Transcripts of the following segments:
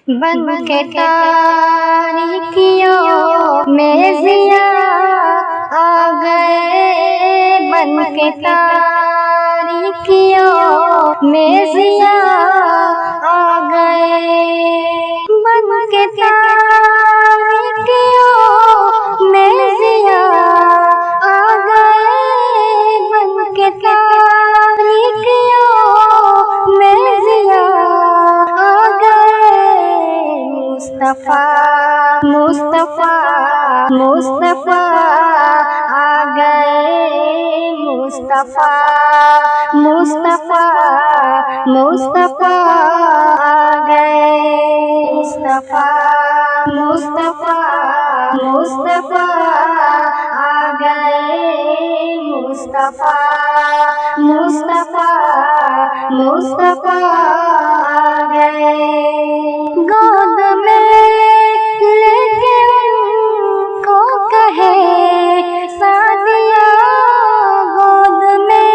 بن کے تاریکیوں میں ضیا آ گئے، بن کے تاریکیوں میں ضیا آ گئے، بن کے تاریکیوں میں ضیا آ گئے، بن کے تاریکیوں میں ضیا آ گئے، مصطفیٰ مصطفیٰ مصطفیٰ آ گئے، مصطفیٰ مصطفیٰ مصطفیٰ آ گئے، مصطفیٰ مصطفیٰ مصطفیٰ آ گئے، مصطفیٰ مصطفیٰ مصطفیٰ آ گئے، گود میں لے کے ان کو کہے سعدیہ، گود میں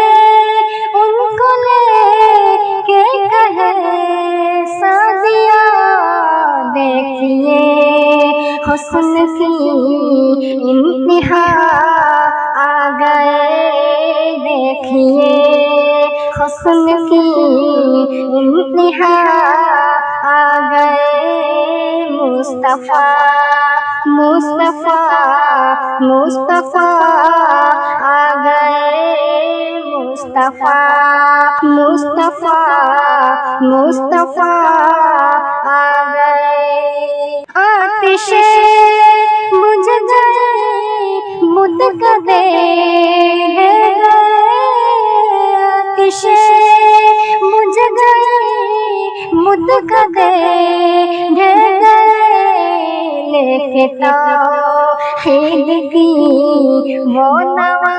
ان کو لے کے کہے سعدیہ، دیکھیے حسن کی انتہا آ گئے، دیکھیے حسن کی انتہا آ گئے، مصطفیٰ مصطفیٰ مصطفیٰ آ گئے، مصطفیٰ مصطفیٰ مصطفیٰ آ گئے، آتش بجھ گئی بت کدے گئے، آتش بجھ گئی بت کدے گئے، لے کے توحید کی وہ نوا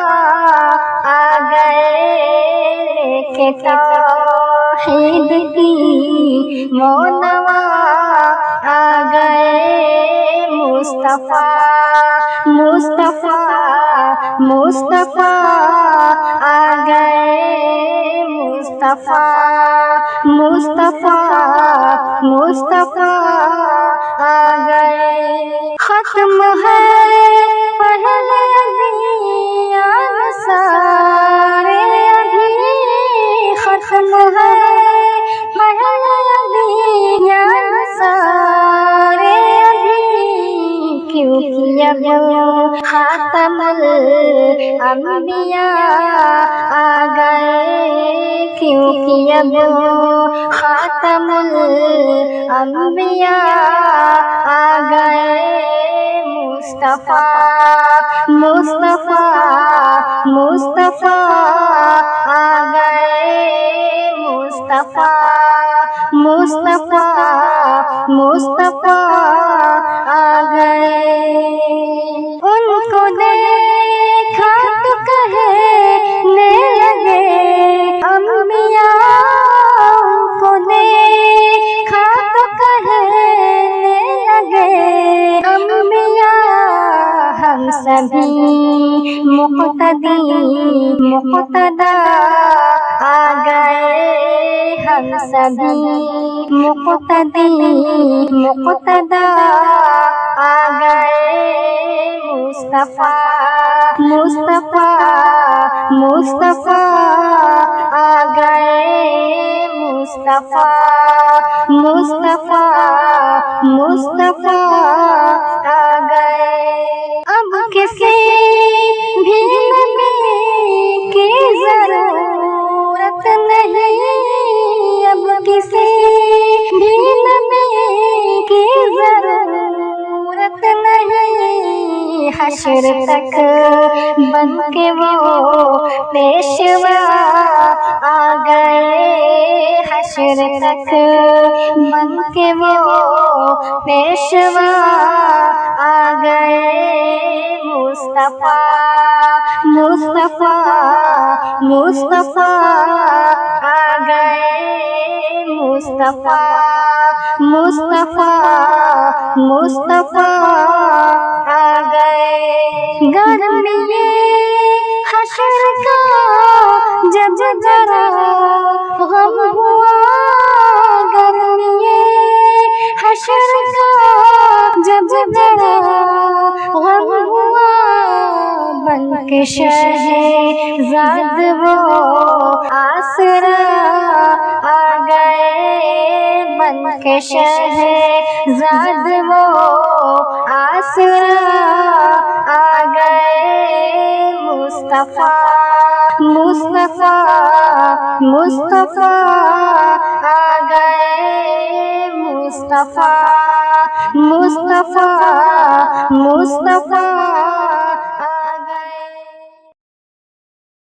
آ گئے، لے کے توحید کی وہ نوا آ گئے، مصطفیٰ مصطفیٰ مصطفیٰ آ گئے، مصطفیٰ مصطفیٰ مصطفیٰ آ گئے، ختم ہے پہلے ادیان سارے ابھی، ختم ہے پہلے ادیان سارے ابھی، کیونکہ اب خاتم الانبیاء آ گئے، کیونکہ اب خاتم الانبیاء آ گئے، مصطفیٰ مصطفیٰ مصطفیٰ آ گئے، مصطفیٰ مصطفیٰ مصطفیٰ آ گئے، ان کو دیکھا تو کہنے لگے انبیاء، ان کو دیکھا تو کہنے لگے انبیاء، ہم سبھی مقتدی مقتدا آ گئے، ہم سبھی مقتدی مقتدا آ گئے، مصطفیٰ مصطفیٰ مصطفیٰ آ گئے، مصطفیٰ مصطفیٰ مصطفیٰ آ گئے، اب کسی بھی نبی کی ضرورت نہیں، اب کسی بھی نبی کی ضرورت نہیں، حشر تک بن کے وہ پیشوا آ گئے، حشر تک بن کے وہ پیشوا آ گئے، مصطفیٰ مصطفیٰ مصطفیٰ آ گئے، مصطفیٰ مصطفیٰ مصطفیٰ آ گئے، گرمی حشر کا جب ذرا غم ہوا، گرمی حشر کے شہزاد وہ آسرا آ گئے، بن کے شہزاد وہ آسرا آ گئے، مصطفیٰ مصطفیٰ مصطفیٰ آ گئے، مصطفیٰ مصطفیٰ مصطفیٰ